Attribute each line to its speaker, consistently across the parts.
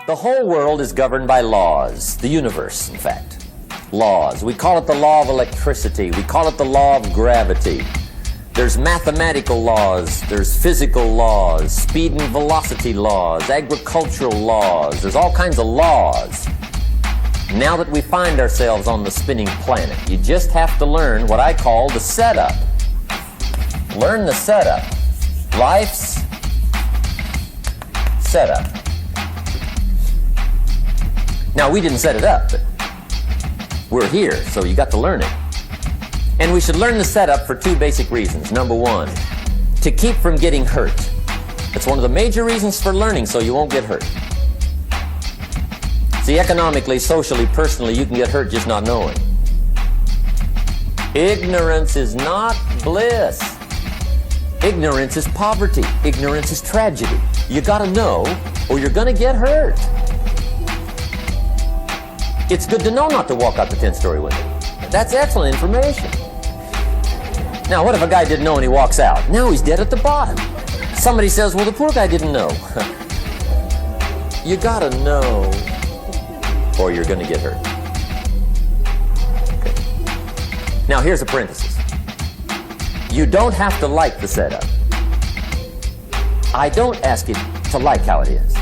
Speaker 1: The whole world is governed by laws, the universe, in fact. Laws. We call it the law of electricity. We call it the law of gravity. There's mathematical laws, there's physical laws, speed and velocity laws, agricultural laws. There's all kinds of laws. Now that we find ourselves on the spinning planet, you just have to learn what I call the setup. Learn the setup. Life's setup. Now, we didn't set it up, but we're here, so you got to learn it. And we should learn the setup for two basic reasons. Number one, to keep from getting hurt. It's one of the major reasons for learning, so you won't get hurt. See, economically, socially, personally, you can get hurt just not knowing. Ignorance is not bliss. Ignorance is poverty. Ignorance is tragedy. You gotta know, or you're gonna get hurt. It's good to know not to walk out the 10th-story window. That's excellent information. Now, what if a guy didn't know and he walks out? Now he's dead at the bottom. Somebody says, well, the poor guy didn't know. You gotta know, or you're gonna get hurt. Okay. Now, here's a parenthesis. You don't have to like the setup. I don't ask you to like how it is.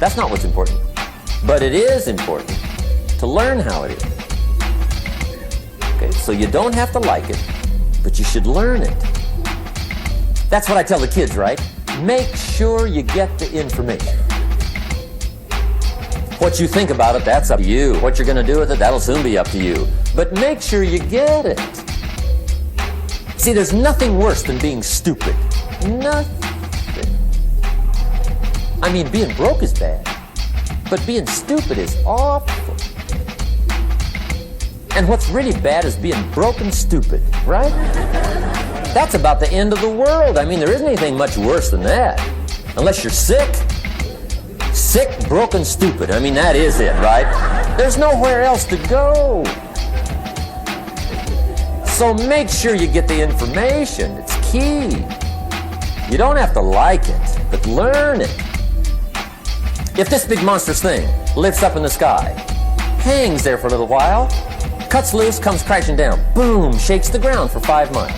Speaker 1: That's not what's important. But it is important to learn how it is. Okay, so you don't have to like it, but you should learn it. That's what I tell the kids, right? Make sure you get the information. What you think about it, that's up to you. What you're going to do with it, that'll soon be up to you. But make sure you get it. See, there's nothing worse than being stupid. Nothing. I mean, being broke is bad. But being stupid is awful. And what's really bad is being broke and stupid, right? That's about the end of the world. I mean, there isn't anything much worse than that. Unless you're sick. Sick, broken, stupid. I mean, that is it, right? There's nowhere else to go. So make sure you get the information. It's key. You don't have to like it, but learn it. If this big monstrous thing lifts up in the sky, hangs there for a little while, cuts loose, comes crashing down, boom, shakes the ground for 5 miles.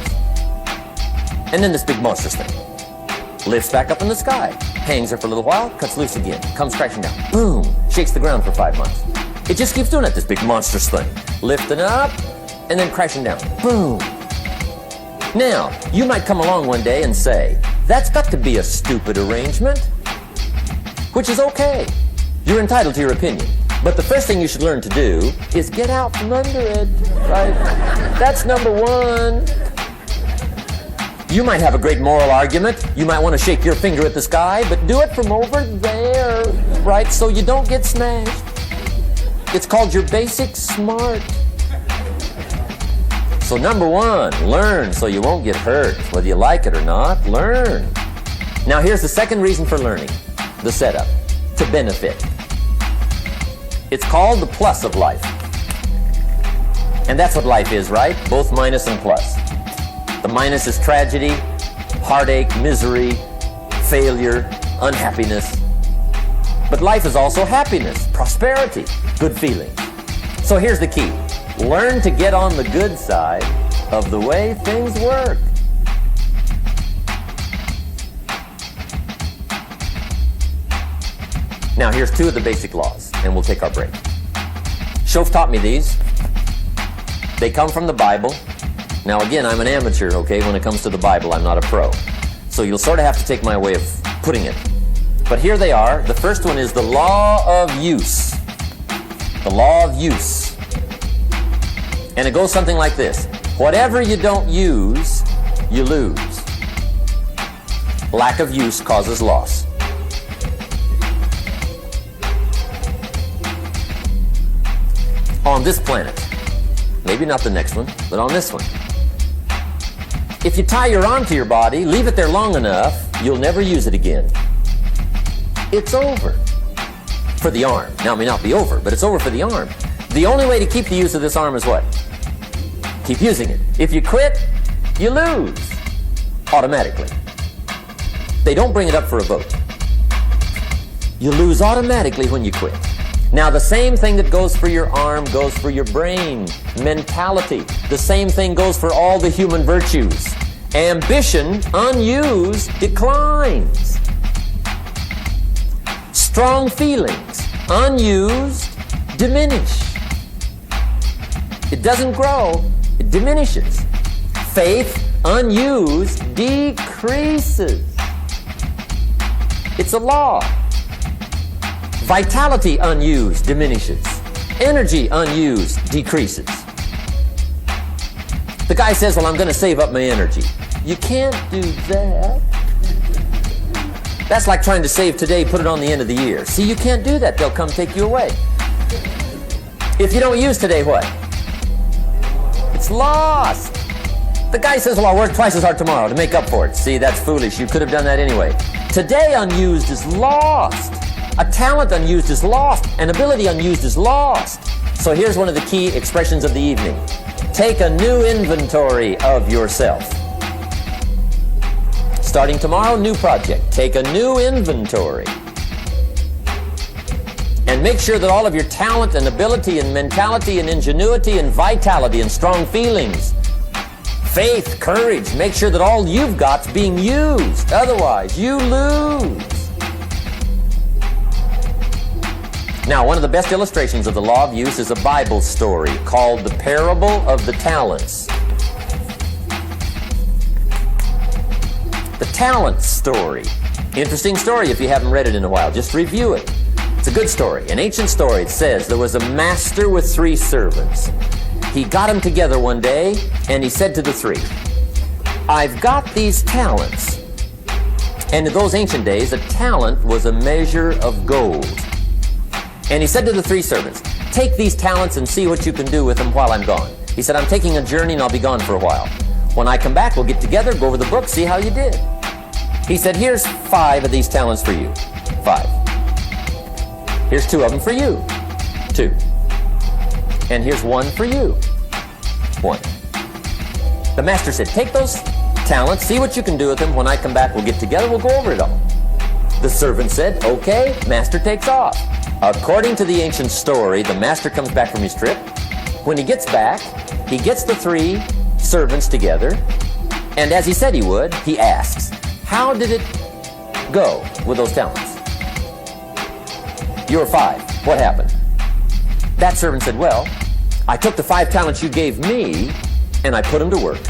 Speaker 1: And then this big monstrous thing lifts back up in the sky, hangs there for a little while, cuts loose again, comes crashing down, boom, shakes the ground for 5 miles. It just keeps doing it, this big monstrous thing. Lifting up, and then crashing down, boom. Now, you might come along one day and say, that's got to be a stupid arrangement. Which is okay. You're entitled to your opinion. But the first thing you should learn to do is get out from under it, right? That's number one. You might have a great moral argument. You might want to shake your finger at the sky, but do it from over there, right? So you don't get smashed. It's called your basic smart. So number one, learn so you won't get hurt. Whether you like it or not, learn. Now here's the second reason for learning. The setup, to benefit. It's called the plus of life. And that's what life is, right? Both minus and plus. The minus is tragedy, heartache, misery, failure, unhappiness. But life is also happiness, prosperity, good feelings. So here's the key. Learn to get on the good side of the way things work. Now, here's two of the basic laws, and we'll take our break. Shoaff taught me these. They come from the Bible. Now, again, I'm an amateur, okay? When it comes to the Bible, I'm not a pro. So you'll sort of have to take my way of putting it. But here they are. The first one is the law of use. The law of use. And it goes something like this. Whatever you don't use, you lose. Lack of use causes loss. On this planet, maybe not the next one, but on this one, if you tie your arm to your body, leave it there long enough, you'll never use it again. It's over for the arm. Now, it may not be over, but it's over for the arm. The only way to keep the use of this arm is what? Keep using it. If you quit, you lose automatically. They don't bring it up for a vote. You lose automatically when you quit. Now, the same thing that goes for your arm goes for your brain, mentality. The same thing goes for all the human virtues. Ambition, unused, declines. Strong feelings, unused, diminish. It doesn't grow, it diminishes. Faith, unused, decreases. It's a law. Vitality, unused, diminishes. Energy, unused, decreases. The guy says, well, I'm going to save up my energy. You can't do that. That's like trying to save today, put it on the end of the year. See, you can't do that. They'll come take you away. If you don't use today, what? It's lost. The guy says, well, I'll work twice as hard tomorrow to make up for it. See, that's foolish. You could have done that anyway. Today unused is lost. A talent unused is lost. An ability unused is lost. So here's one of the key expressions of the evening. Take a new inventory of yourself. Starting tomorrow, new project. Take a new inventory. And make sure that all of your talent and ability and mentality and ingenuity and vitality and strong feelings, faith, courage, make sure that all you've got's being used. Otherwise, you lose. Now, one of the best illustrations of the law of use is a Bible story called The Parable of the Talents. The talent story. Interesting story if you haven't read it in a while. Just review it. It's a good story. An ancient story. It says there was a master with 3 servants. He got them together one day and he said to the 3, I've got these talents. And in those ancient days, a talent was a measure of gold. And he said to the 3 servants, take these talents and see what you can do with them while I'm gone. He said, I'm taking a journey and I'll be gone for a while. When I come back, we'll get together, go over the book, see how you did. He said, here's 5 of these talents for you. 5. Here's 2 of them for you. 2. And here's 1 for you. 1. The master said, take those talents, see what you can do with them. When I come back, we'll get together, we'll go over it all. The servant said, okay, master takes off. According to the ancient story, the master comes back from his trip. When he gets back, he gets the 3 servants together, and as he said he would, he asks, how did it go with those talents? You were 5. What happened? That servant said, well, I took the 5 talents you gave me, and I put them to work.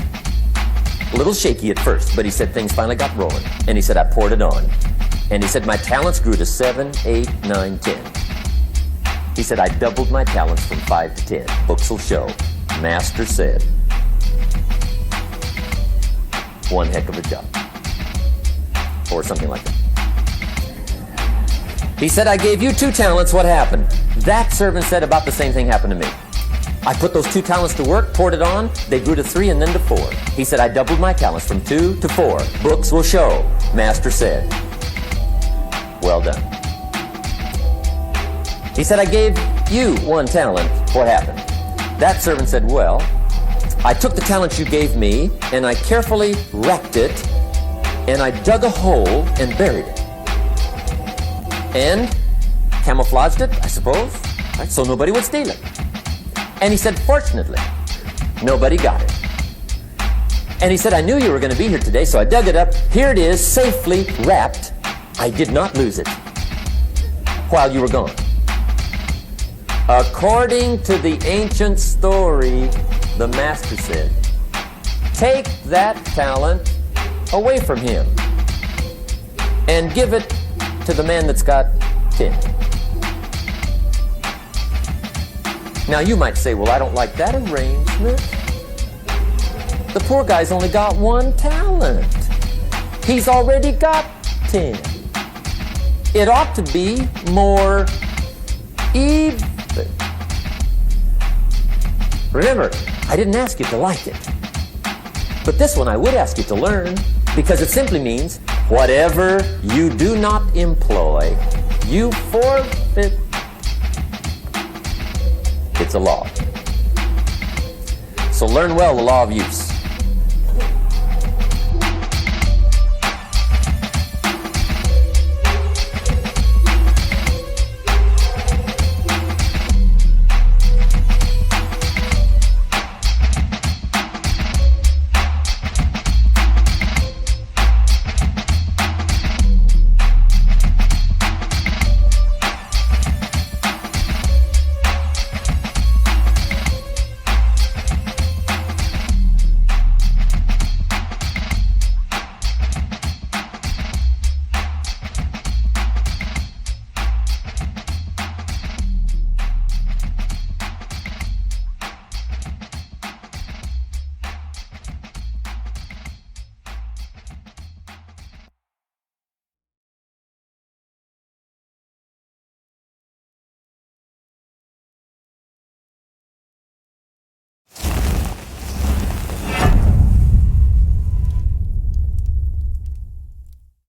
Speaker 1: A little shaky at first, but he said things finally got rolling. And he said, I poured it on. And he said, my talents grew to 7, 8, 9, 10. He said, I doubled my talents from 5 to 10. Books will show. Master said, one heck of a job. Or something like that. He said, I gave you 2 talents. What happened? That servant said, about the same thing happened to me. I put those 2 talents to work, poured it on. They grew to 3 and then to 4. He said, I doubled my talents from 2 to 4. Books will show. Master said, well done. He said, I gave you 1 talent. What happened? That servant said, well, I took the talent you gave me and I carefully wrapped it and I dug a hole and buried it. And camouflaged it, I suppose, right, so nobody would steal it. And he said, fortunately, nobody got it. And he said, I knew you were going to be here today, so I dug it up. Here it is, safely wrapped. I did not lose it while you were gone. According to the ancient story, the master said, take that talent away from him and give it to the man that's got 10. Now you might say, well, I don't like that arrangement. The poor guy's only got 1 talent. He's already got 10. It ought to be more even. Remember, I didn't ask you to like it. But this one I would ask you to learn, because it simply means whatever you do not employ, you forfeit. It's a law. So learn well the law of use.